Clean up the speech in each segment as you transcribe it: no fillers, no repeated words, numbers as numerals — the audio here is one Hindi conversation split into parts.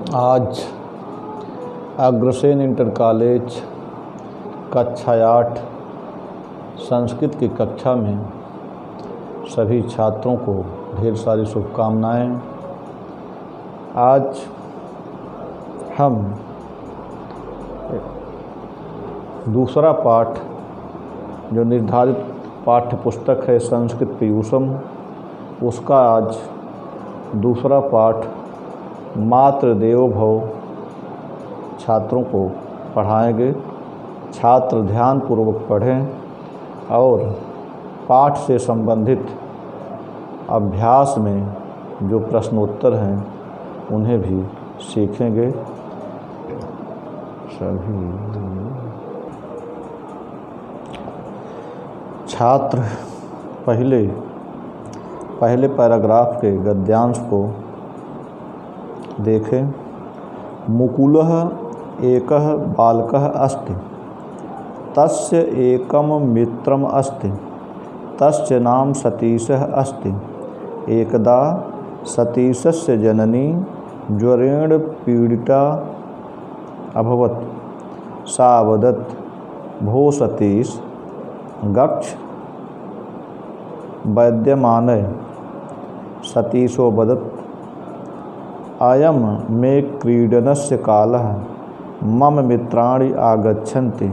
आज अग्रसेन इंटर कॉलेज कक्षा 8 संस्कृत की कक्षा में सभी छात्रों को ढेर सारी शुभकामनाएं। आज हम दूसरा पाठ जो निर्धारित पाठ्य पुस्तक है संस्कृत पीयूषम, उसका आज दूसरा पाठ मातृदेवो भव छात्रों को पढ़ाएंगे। छात्र ध्यानपूर्वक पढ़ें और पाठ से संबंधित अभ्यास में जो प्रश्नोत्तर हैं उन्हें भी सीखेंगे। सभी छात्र पहले पैराग्राफ के गद्यांश को देखें। मुकुलः एकः बालकः अस्ति, तस्य एकं मित्रम् अस्ति, तस्य नाम सतीशः अस्ति। एकदा सतीशस्य जननी ज्वरेण पीडिता अभवत्। सा वदत्, भो सतीश, गच्छ वैद्यमानय। सतीशो वदत्, अयं मे क्रीडनस्य कालः, मम मित्राणि आगच्छन्ति,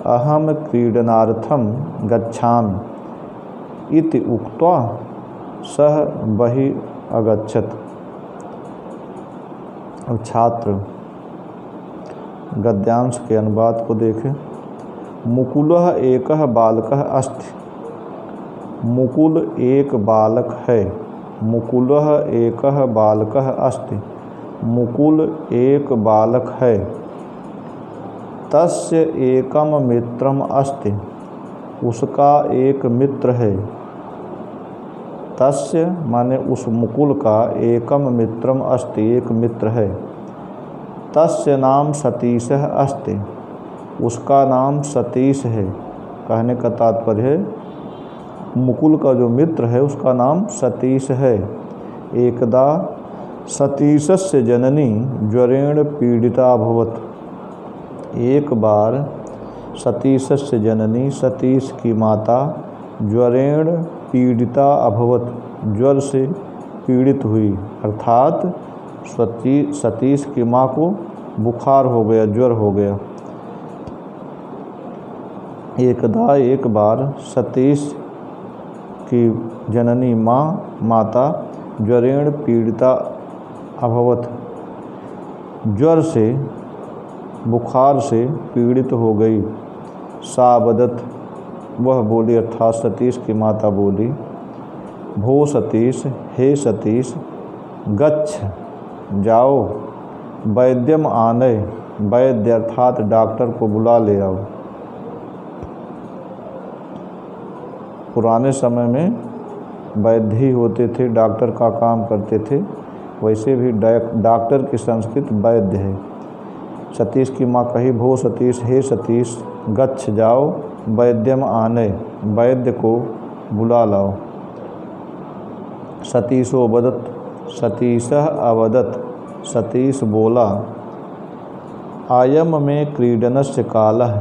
अहं क्रीडनार्थं गच्छामि इति उक्त्वा सः बहिः अगच्छत्। अब छात्र गद्यांश के अनुवाद को देखें। मुकुलः एकः बालकः अस्ति। मुकुल एक बालक है। मुकुलः एकः बालकः अस्ति। मुकुल एक बालक है। तस्य एकम मित्रम अस्ति। उसका एक मित्र है। तस्य माने उस मुकुल का एकम मित्रम अस्ति, एक मित्र है। तस्य नाम सतीशः अस्ति। उसका नाम सतीश है। कहने का तात्पर्य है मुकुल का जो मित्र है उसका नाम सतीश है। एकदा सतीशस्य जननी ज्वरेण पीडिता अभवत्। एक बार सतीशस्य जननी, सतीश की माता, ज्वरेण पीडिता अभवत्, ज्वर से पीड़ित हुई, अर्थात सतीश की माँ को बुखार हो गया, ज्वर हो गया। एकदा एक बार सतीश की जननी माता ज्वरेण पीड़िता अभवत, ज्वर से, बुखार से पीड़ित हो गई। सा वदत्, वह बोली, अर्थात सतीश की माता बोली, भो सतीश, हे सतीश, गच्छ, जाओ, वैद्यम आनय, वैद्य अर्थात डॉक्टर को बुला ले आओ। पुराने समय में वैद्य ही होते थे, डॉक्टर का काम करते थे। वैसे भी डॉक्टर की संस्कृत वैद्य है। सतीश की माँ कही, भो सतीश, हे सतीश, गच्छ, जाओ, वैद्यम आने, वैद्य को बुला लाओ। सतीशो वदत्, सतीशः अवदत्, सतीश बोला, आयम में क्रीडनस्य कालः,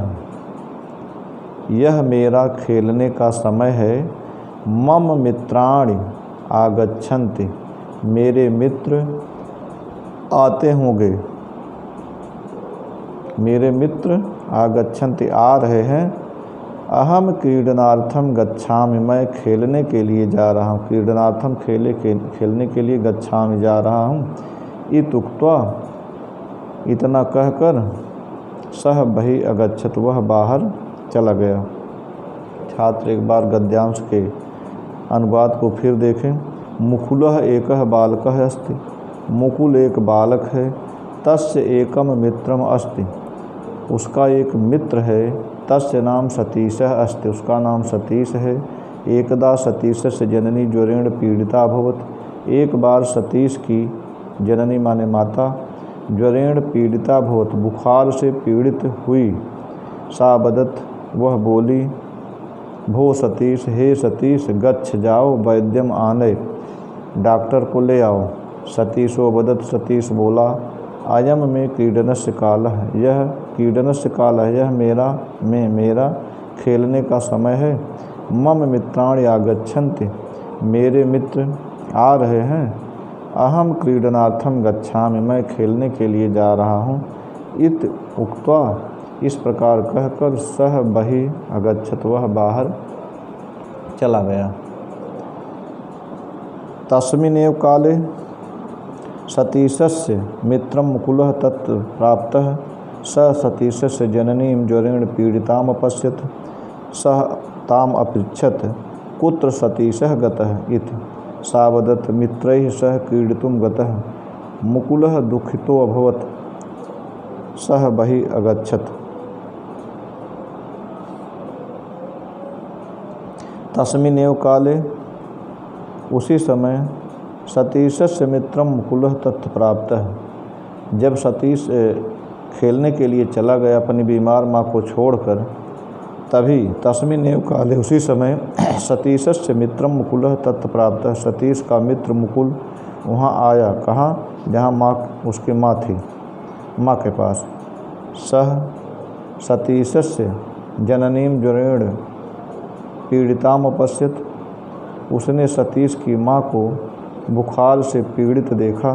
यह मेरा खेलने का समय है। मम मित्राणि आगच्छन्ति, मेरे मित्र आते होंगे। मेरे मित्र आगच्छन्ति, आ रहे हैं। अहम क्रीडनार्थम गच्छामि, मैं खेलने के लिए जा रहा हूँ। क्रीडनार्थम खेलने के लिए गच्छामि, जा रहा हूँ। इत्युक्त्वा, इतना कहकर, सह बहिः अगच्छत्, वह बाहर चला गया। छात्र एक बार गद्यांश के अनुवाद को फिर देखें। मुकुलः एकः बालकः अस्ति। मुकुल एक बालक है। तस्य एकम मित्रम अस्ति। उसका एक मित्र है। तस्य नाम सतीशः अस्ति। उसका नाम सतीश है। एकदा सतीशस्य जननी ज्वरेण पीड़िता अभवत्। एक बार सतीश की जननी माने माता ज्वरेण पीड़िता अभवत्, बुखार से पीड़ित हुई। सा वदत्, वह बोली, भो सतीश, हे सतीश, गच्छ, जाओ, वैद्यम आने, डॉक्टर को ले आओ। सतीशो वदत्, सतीश बोला, अयम में क्रीडनस्य कालः, यह क्रीडनस्य कालः, यह मेरा खेलने का समय है। मम मित्राणि आगच्छन्ति, मेरे मित्र आ रहे हैं। अहम क्रीडनार्थम गच्छामि, मैं खेलने के लिए जा रहा हूँ। इत उक्त्वा, इस प्रकार कहकर सह बहि अगच्छत, वह बाहर चला गया। तस्मिन्नेव काले सतीशस्य मित्रं मुकुलः तत्र प्राप्तः। स सतीशस्य जननीं ज्वरेण पीडिताम् अपश्यत्। सः ताम् अपृच्छत्, कुत्र सतीशः गतः इति। सा वदत्, मित्रैः सह क्रीडितुं गतः। मुकुलः दुःखितो अभवत्, सः बहिः अगच्छत्। तस्मिन्नेव काले, उसी समय, सतीशस्य मित्रं मुकुलः तत्र प्राप्तः। जब सतीश खेलने के लिए चला गया अपनी बीमार माँ को छोड़कर, तभी तस्मिन्नेव काले, उसी समय, सतीशस्य मित्रं मुकुलः तत्र प्राप्तः, सतीश का मित्र मुकुल वहाँ आया। कहाँ? जहाँ माँ, उसकी माँ थी, माँ के पास। सह सतीशस्य जननीं ज्वरेण पीडिताम् अपश्यत्, उसने सतीश की माँ को बुखार से पीड़ित देखा।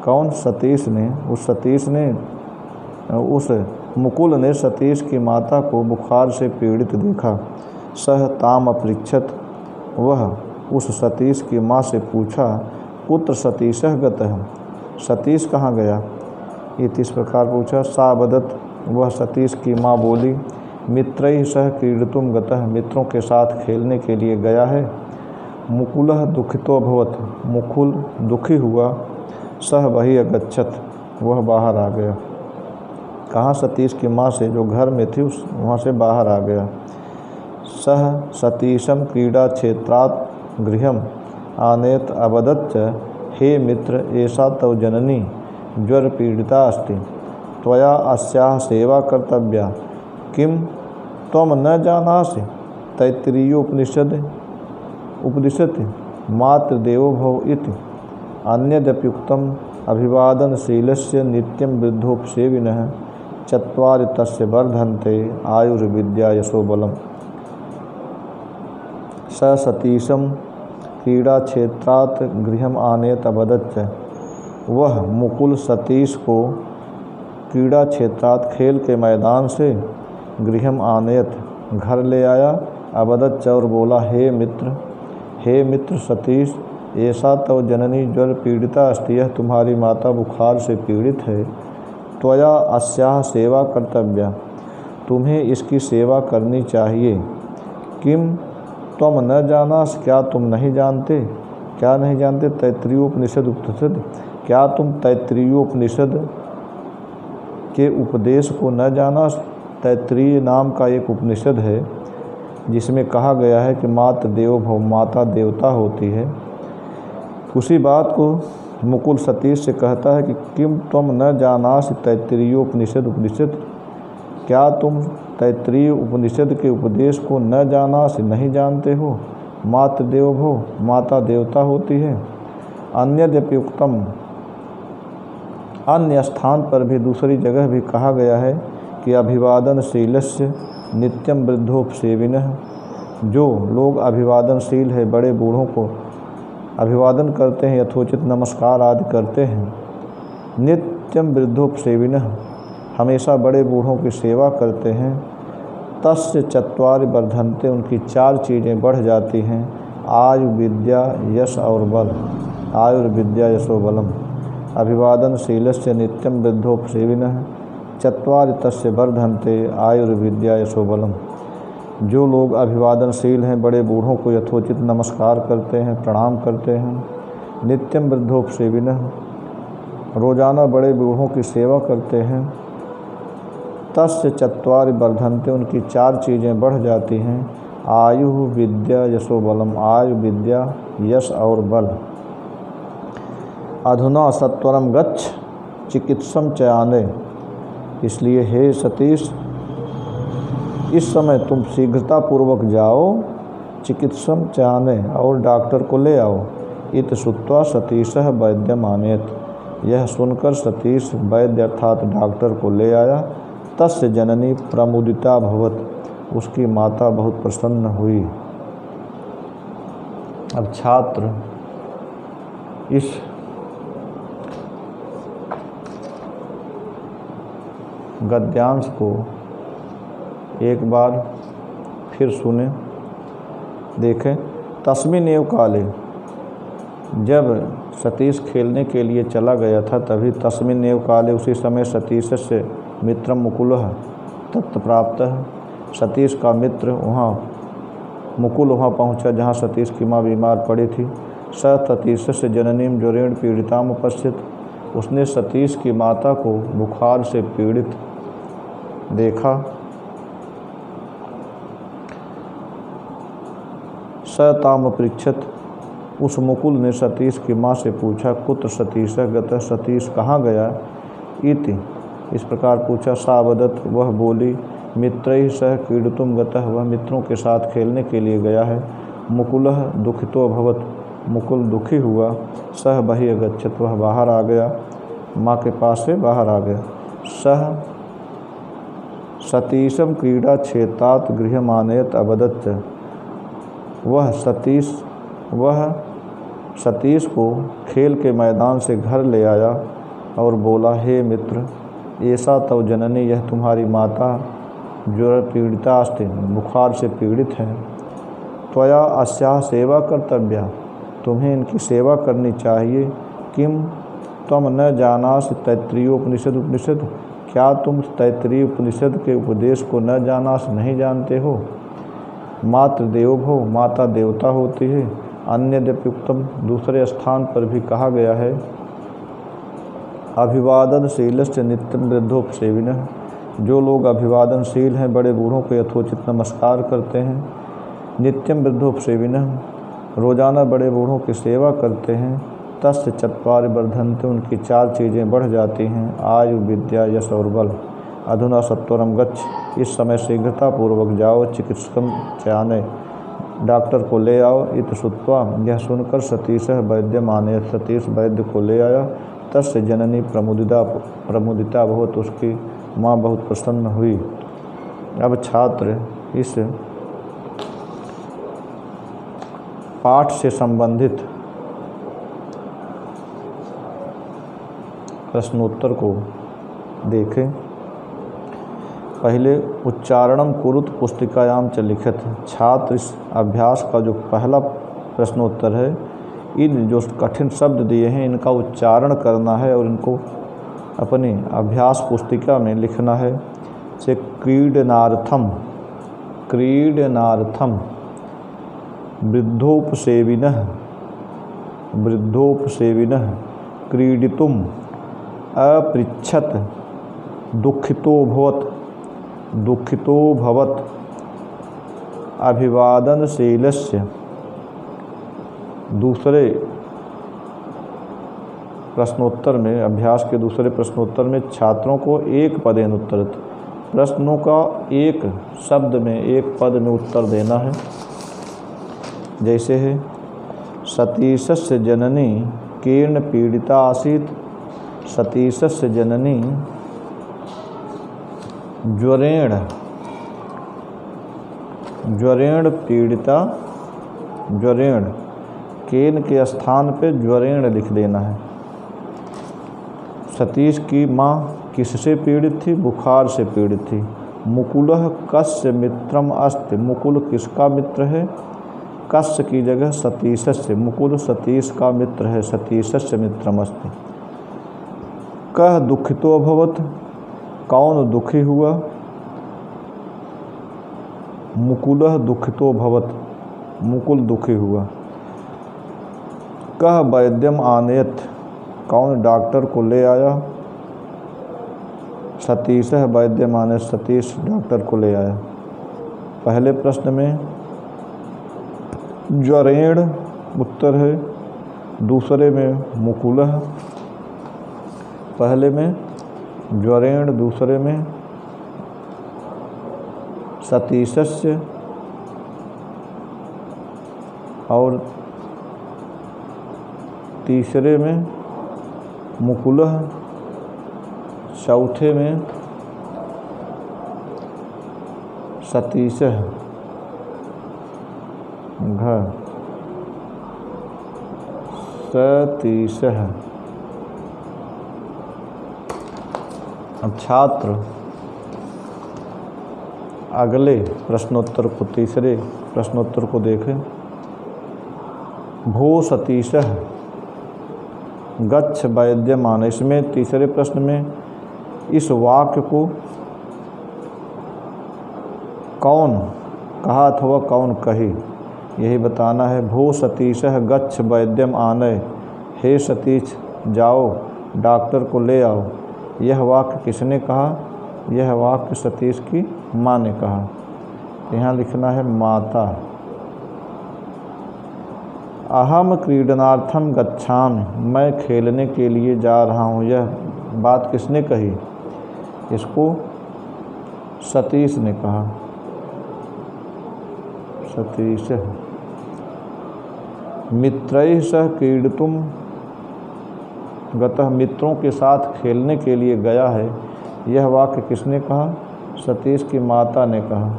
कौन? सतीश ने, उस मुकुल ने सतीश की माता को बुखार से पीड़ित देखा। सह ताम अपृच्छत, वह उस सतीश की माँ से पूछा, कुत्र सतीशः गतः, सतीश कहाँ गया? इस प्रकार पूछा। सा वदत्, वह सतीश की माँ बोली, मित्रैः सह क्रीडितुं गतः, मित्रों के साथ खेलने के लिए गया है। मुकुलः दुःखितो अभवत्, मुकुल दुखी हुआ। सह बहिः अगच्छत्, वह बाहर आ गया। कहाँ? सतीश की माँ से, जो घर में थी, वहाँ से बाहर आ गया। सह सतीशं क्रीडा क्षेत्रात् गृहम् आनेत अवदत्, हे मित्र, एषा तव जननी ज्वर पीड़िता अस्ति, त्वया अस्याः सेवा कर्तव्या। किं त्वं न जानासि तैत्तिरीयोपनिषद् उपदिशति मातृदेवो भव इति। अन्यदप्युक्तम् अभिवादनशीलस्य नित्यं वृद्धोपसेविनः चत्वारि तस्य वर्धन्ते आयुर्विद्या यशोबलम्। स सतीशं क्रीडाक्षेत्रात् गृहम् आनेत अवदत्, वह मुकुल सतीश को क्रीड़ा क्षेत्रात्, खेल के मैदान से, गृहम् आनेत, घर ले आया। अवदत्, और बोला, हे मित्र सतीश, ऐसा तव जननी ज्वर पीड़िता अस्ति, यह तुम्हारी माता बुखार से पीड़ित है। त्वया अस्याः सेवा कर्तव्या, तुम्हें इसकी सेवा करनी चाहिए। किम त्वं न जानास, क्या तुम नहीं जानते? क्या नहीं जानते? तैत्तिरीयोपनिषद उपनिषद, क्या तुम तैत्तिरीयोपनिषद के उपदेश को न जाना? तैत्तिरीय नाम का एक उपनिषद है जिसमें कहा गया है कि मातृ देवो भव, माता देवता होती है। उसी बात को मुकुल सतीश से कहता है कि किम तुम न जानास तैत्तिरीयोपनिषद उपनिषद, क्या तुम तैत्तिरीय उपनिषद के उपदेश को न जानास, नहीं जानते हो? मातृदेवो भव, माता देवता होती है। अन्यद्यप्युक्तम, अन्य स्थान पर भी, दूसरी जगह भी कहा गया है कि अभिवादनशीलस्य नित्यम वृद्धोपसेविनः, जो लोग अभिवादनशील है, बड़े बूढ़ों को अभिवादन करते हैं, यथोचित नमस्कार आदि करते हैं। नित्यम वृद्धोपसेविनः, हमेशा बड़े बूढ़ों की सेवा करते हैं। तस्य चत्वारि वर्धन्ते, उनकी 4 चीज़ें बढ़ जाती हैं। आयु विद्या यश और बल, आयुर्विद्या यशो बलम। अभिवादनशीलस्य नित्यम वृद्धोपसेविनः चत्वारि तस्य वर्धन्ते आयुर्विद्या यशो बलम। जो लोग अभिवादनशील हैं, बड़े बूढ़ों को यथोचित नमस्कार करते हैं, प्रणाम करते हैं। नित्यम वृद्धोपसेविनः, रोज़ाना बड़े बूढ़ों की सेवा करते हैं। तस्य चत्वारि वर्धन्ते, उनकी 4 चीज़ें बढ़ जाती हैं। आयु विद्या यशो बलम, आयु विद्या यश और बल। अधुना सत्वरम गच्छ चिकित्सम चयाने, इसलिए हे सतीश, इस समय तुम शीघ्रता पूर्वक जाओ, चिकित्सम चयाने, और डॉक्टर को ले आओ। इत श्रुत्वा सतीशः वैद्यम आनेत। यह सुनकर सतीश वैद्य अर्थात डॉक्टर को ले आया। तस्य जननी प्रमुदिता भवत। उसकी माता बहुत प्रसन्न हुई। अब छात्र इस गद्यांश को एक बार फिर सुने, देखें। तस्मिन् एव काले, जब सतीश खेलने के लिए चला गया था तभी तस्मिन् एव काले, उसी समय सतीशस्य मित्रम मुकुलः तत्र प्राप्तः। सतीश का मित्र वहाँ मुकुल वहाँ पहुँचा जहाँ सतीश की माँ बीमार पड़ी थी। स सतीशस्य जननीं ज्वरेण पीड़िताम उपस्थित। उसने सतीश की माता को बुखार से पीड़ित देखा। स ताम पृच्छत। उस मुकुल ने सतीश की माँ से पूछा, कुत्र सतीशः गतः, सतीश कहाँ गया? इति, इस प्रकार पूछा। सा वदत, वह बोली, मित्रैः सह क्रीडितुं गतः, वह मित्रों के साथ खेलने के लिए गया है। मुकुलः दुखितो अभवत्, मुकुल दुखी हुआ। सह बहिः अगच्छत्, वह बाहर आ गया, माँ के पास से बाहर आ गया। सह सतीशं क्रीडा क्षेत्रात् गृहमानयत् अवदत्। वह सतीश को खेल के मैदान से घर ले आया और बोला, हे मित्र, ऐसा तव जननी, यह तुम्हारी माता ज्वर पीड़िता अस्ति, बुखार से पीड़ित है। त्वया अस्याः सेवा कर्तव्या, तुम्हें इनकी सेवा करनी चाहिए। किम त्वं न जानासि तैत्तिरीयोपनिषद, क्या तुम तैत्तिरीय उपनिषद के उपदेश को न जानास, नहीं जानते हो? मातृदेवो भव, माता देवता होती है। अन्यद्यप्युक्तम, दूसरे स्थान पर भी कहा गया है, अभिवादनशीलस्य नित्यं वृद्धोपसेविनः, जो लोग अभिवादनशील हैं, बड़े बूढ़ों को यथोचित नमस्कार करते हैं। नित्यं वृद्धोपसेविनः, रोज़ाना बड़े बूढ़ों की सेवा करते हैं। तस्य चत्वारि वर्धन्ते, उनकी 4 चीज़ें बढ़ जाती हैं, आयु, विद्या, यश और बल। अधुना सत्वरम गच्छ, इस समय शीघ्रतापूर्वक जाओ। चिकित्सकं चानय, डॉक्टर को ले आओ। इत श्रुत्वा, यह सुनकर सतीशः वैद्यम आनेत, सतीश वैद्य को ले आया। तस्य जननी प्रमुदिता भवत, उसकी माँ बहुत प्रसन्न हुई। अब छात्र इस पाठ से संबंधित प्रश्नोत्तर को देखें। पहले उच्चारणम कुरुत पुस्तिकायाम च लिखित। छात्र इस अभ्यास का जो पहला प्रश्नोत्तर है, इन जो कठिन शब्द दिए हैं इनका उच्चारण करना है और इनको अपनी अभ्यास पुस्तिका में लिखना है। से क्रीडनार्थम, क्रीडनार्थम वृद्धोपसेविनः, वृद्धोपसेविनः क्रीडितुम अपृच्छत, दुखितो भवत, दुखितो भवत। अभिवादनशीलस्य, दूसरे प्रश्नोत्तर में, अभ्यास के दूसरे प्रश्नोत्तर में छात्रों को एक पदेन उत्तरत, प्रश्नों का एक शब्द में, एक पद में उत्तर देना है। जैसे है, सतीशस्य जननी केन पीड़िता आसीत्, सतीशस्य जननी ज्वरेण, ज्वरेण पीड़िता, ज्वरेण, केन के स्थान पे ज्वरेण लिख देना है। सतीश की माँ किससे पीड़ित थी? बुखार से पीड़ित थी। मुकुलः कस्य मित्रम अस्ति, मुकुल किसका मित्र है? कस्य की जगह सतीशस्य, मुकुल सतीश का मित्र है, सतीशस्य मित्रम अस्ति। कः दुखितो अभवत, कौन दुखी हुआ? मुकुलः दुखितो भवत, मुकुल दुखी हुआ। कः वैद्यम आनयत, कौन डॉक्टर को ले आया? सतीशः वैद्यम आनयत, सतीश डॉक्टर को ले आया। पहले प्रश्न में ज्वरेण उत्तर है, दूसरे में मुकुलः, पहले में ज्वरेण, दूसरे में सतीशस्य, और तीसरे में मुकुलः, चौथे में सतीशः, घ सतीशः। अब छात्र अगले प्रश्नोत्तर को, तीसरे प्रश्नोत्तर को देखें। भो सतीशः गच्छ वैद्यमान। इसमें तीसरे प्रश्न में इस वाक्य को कौन कहा अथवा कौन कही, यही बताना है। भो सतीशः गच्छ वैद्यम आनय। हे सतीश जाओ डॉक्टर को ले आओ। यह वाक्य किसने कहा? यह वाक्य सतीश की माँ ने कहा। यहाँ लिखना है माता। अहम क्रीडनार्थम गच्छामि। मैं खेलने के लिए जा रहा हूँ। यह बात किसने कही? इसको सतीश ने कहा। सतीश मित्रैः सह क्रीडितुम गतः। मित्रों के साथ खेलने के लिए गया है। यह वाक्य किसने कहा? सतीश की माता ने कहा।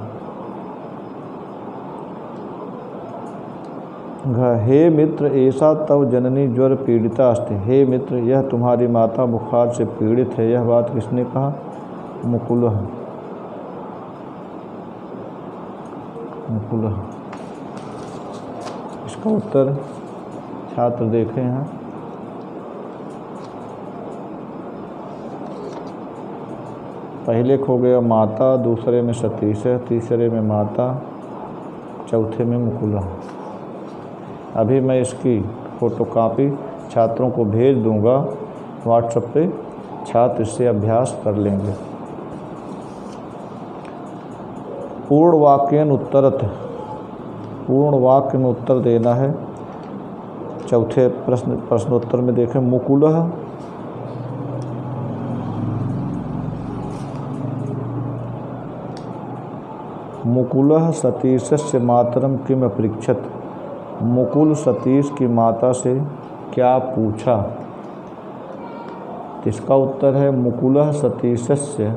हे मित्र ऐसा तव जननी ज्वर पीड़िता अस्ति। हे मित्र यह तुम्हारी माता बुखार से पीड़ित है। यह बात किसने कहा? मुकुलः। मुकुलः। इसका उत्तर छात्र देखें हैं। पहले को गया माता, दूसरे में सतीश, तीसरे में माता, चौथे में मुकुलः। अभी मैं इसकी फ़ोटोकॉपी छात्रों को भेज दूंगा व्हाट्सएप पे। छात्र इससे अभ्यास कर लेंगे। पूर्ण वाक्यन उत्तरत। पूर्ण वाक्य में उत्तर देना है। चौथे प्रश्नोत्तर में देखें। मुकुलः मुकुलः सतीशस्य मातरम किम अपृच्छत। मुकुल सतीश की माता से क्या पूछा? इसका उत्तर है मुकुलः सतीशस्य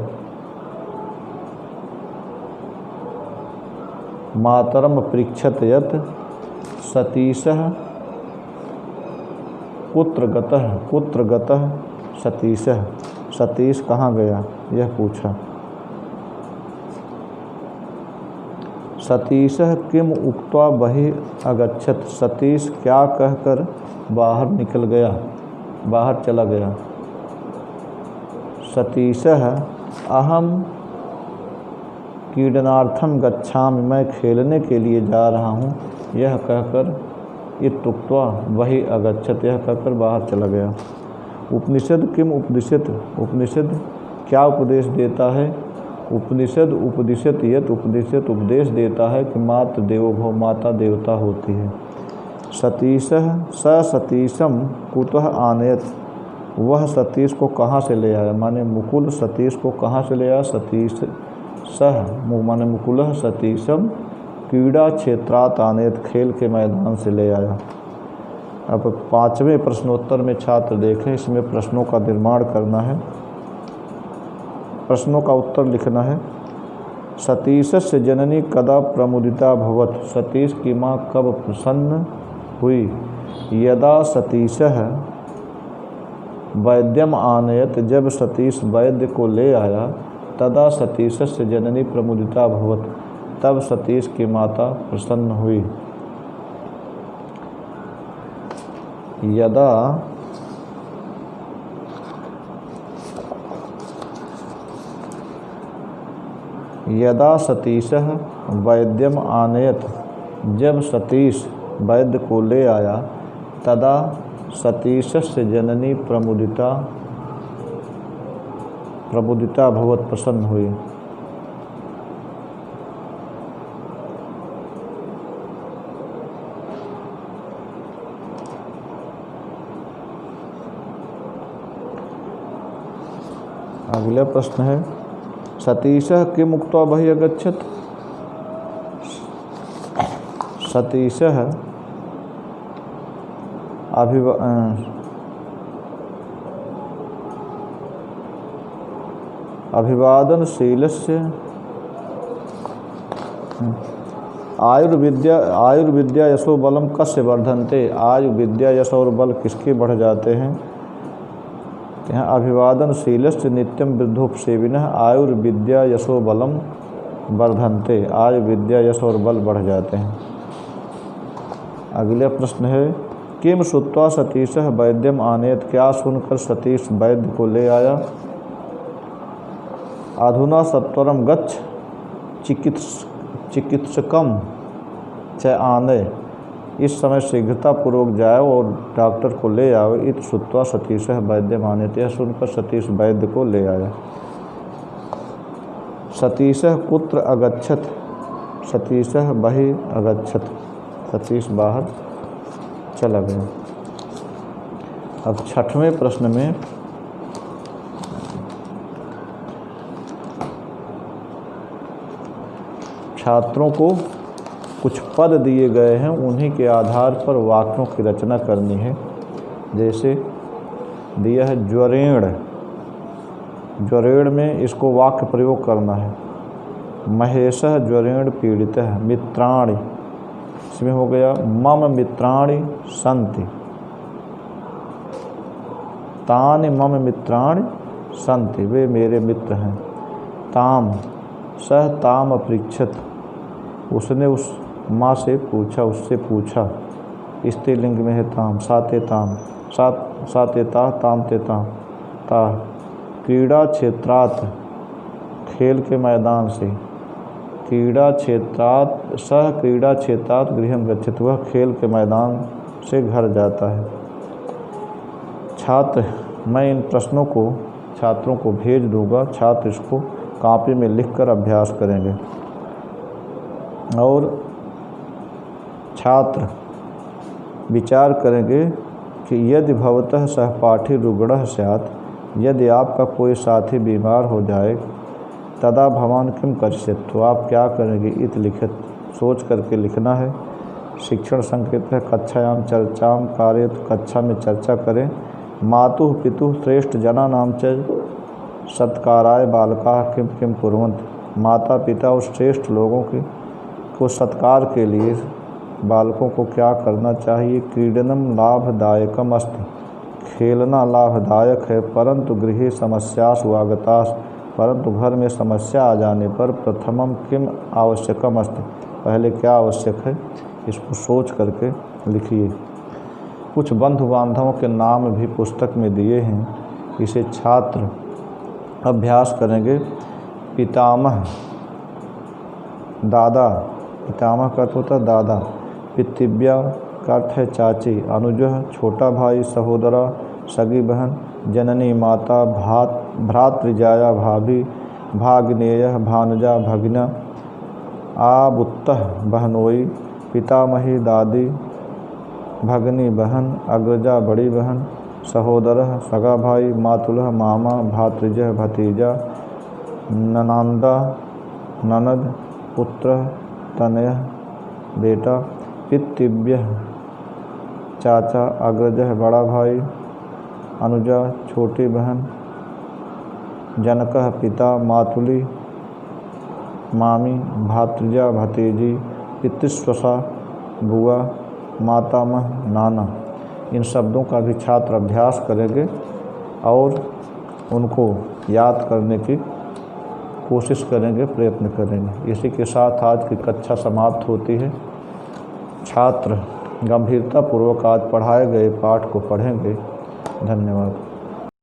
मातरम अपृच्छत यत् सतीशः कुत्र गतः। कुत्र गतः सतीशः। सतीश कहाँ गया यह पूछा। सतीशः किम उक्त्वा बहिः अगच्छत्। सतीश क्या कहकर बाहर निकल गया, बाहर चला गया। सतीशः अहम क्रीडनार्थम गच्छामि। मैं खेलने के लिए जा रहा हूँ। यह कहकर इत्युक्त्वा बहिः अगच्छत्। यह कहकर बाहर चला गया। उपनिषद किम उपदिशत। उपनिषद क्या उपदेश देता है? उपनिषद उपदिशत यत्। उपनिषद उपदेश देता है कि मातृ देवो भव। माता देवता होती है। सतीशः स सतीशम कुतः आनयत। वह सतीश को कहाँ से ले आया? माने मुकुल सतीश को कहाँ से ले आया? सतीश सह माने मुकुलः सतीशम क्रीड़ा क्षेत्रात् आनयत। खेल के मैदान से ले आया। अब पाँचवें प्रश्नोत्तर में छात्र देखें। इसमें प्रश्नों का निर्माण करना है। प्रश्नों का उत्तर लिखना है। सतीशस्य जननी कदा प्रमुदिता भवत। सतीश की माँ कब प्रसन्न हुई? यदा सतीशः वैद्यम आनयत। जब सतीश वैद्य को ले आया। तदा सतीशस्य जननी प्रमुदिता भवत। तब सतीश की माता प्रसन्न हुई। यदा यदा सतीशः वैद्यम आनयत। जब सतीश वैद्य को ले आया। तदा सतीशस्य जननी प्रमुदिता भवत। प्रसन्न हुई। अगला प्रश्न है। सतीशः किम उक्त्वा बहिः अगच्छत्। सतीशः अभिवादनशीलस्य आयुर्विद्या यशो बलम कस्य वर्धन्ते। आयु विद्या यश और बल किसके बढ़ जाते हैं? यहाँ अभिवादनशीलस्य नित्यम वृद्धोपसेविनः आयुर्विद्या यशो बलम वर्धन्ते। आयु विद्या यश और बल बढ़ जाते हैं। अगला प्रश्न है किम श्रुत्वा सतीशः वैद्यम आनेत। क्या सुनकर सतीश वैद्य को ले आया? अधुना सत्वरम गच्छ चिकित्सकम च आने। इस समय शीघ्रतापूर्वक जाओ और डॉक्टर को ले आओ। इत श्रुत्वा सतीशः वैद्यम आनेत। यह सुनकर सतीश वैद्य को ले आया। सतीशः कुत्र अगच्छत। सतीशः बहि अगच्छत। सतीश बाहर चला गया। अब छठवें प्रश्न में छात्रों को कुछ पद दिए गए हैं, उन्हीं के आधार पर वाक्यों की रचना करनी है। जैसे दिया है ज्वरेण। ज्वरेण में इसको वाक्य प्रयोग करना है। महेशः ज्वरेण पीड़ितः मित्राणि। इसमें हो गया मम मित्राणि सन्ति। तानि मम मित्राणि सन्ति। वे मेरे मित्र हैं। ताम सह ताम अपृच्छत। उसने उस माँ से पूछा, उससे पूछा। स्त्रीलिंग में है ताम। साते ताम साते ता ताम ते ताम ता। क्रीड़ा क्षेत्रात् खेल के मैदान से। क्रीड़ा क्षेत्रात् सह क्रीड़ा क्षेत्रात् गृहं गच्छति। वह खेल के मैदान से घर जाता है। छात्र, मैं इन प्रश्नों को छात्रों को भेज दूंगा। छात्र इसको कॉपी में लिखकर अभ्यास करेंगे और छात्र विचार करेंगे कि यदि भवतः सहपाठी रुग्णः स्यात्। यदि आपका कोई साथी बीमार हो जाए तदा भवान किम करिष्यति। तो आप क्या करेंगे? इत लिखित। सोच करके लिखना है। शिक्षण संकेत है कक्षायाम चर्चाम कार्य। कक्षा में चर्चा करें। मातुः पितुः श्रेष्ठ जना नाम च सत्काराय बालकाः किम किम कुर्वन्ति। माता पिता और श्रेष्ठ लोगों को सत्कार के लिए बालकों को क्या करना चाहिए? क्रीडनम लाभदायकम अस्ति। खेलना लाभदायक है। परंतु गृहे समस्यासु आगतास्। परंतु घर में समस्या आ जाने पर प्रथमम किम आवश्यकम अस्ति। पहले क्या आवश्यक है? इसको सोच करके लिखिए। कुछ बंधु बांधवों के नाम भी पुस्तक में दिए हैं, इसे छात्र अभ्यास करेंगे। पितामह दादा। पितामह का अर्थ होता है दादा। पितृव्या का अर्थ है चाची। अनुजः छोटा भाई सहोदरा सगी बहन। जननी माता। भ्रातृजाया भाभी भाग्नेयः भानुजा भगिना। आबुत्तः बहनोई। पितामही दादी भगनी बहन। अग्रजा बड़ी बहन। सहोदरः सगा भाई। मातुलः मामा। भातृजः भतीजा। ननांदा ननद। पुत्रः तनयः बेटा। पितृव्यः चाचा। अग्रजः बड़ा भाई। अनुजा छोटी बहन। जनकः पिता। मातुली मामी। भातृजा भतीजी। पितृस्वसा बुआ। मातामह नाना। इन शब्दों का भी छात्र अभ्यास करेंगे और उनको याद करने की कोशिश करेंगे, प्रयत्न करेंगे। इसी के साथ आज की कक्षा समाप्त होती है। छात्र गंभीरतापूर्वक आज पढ़ाए गए पाठ को पढ़ेंगे। धन्यवाद।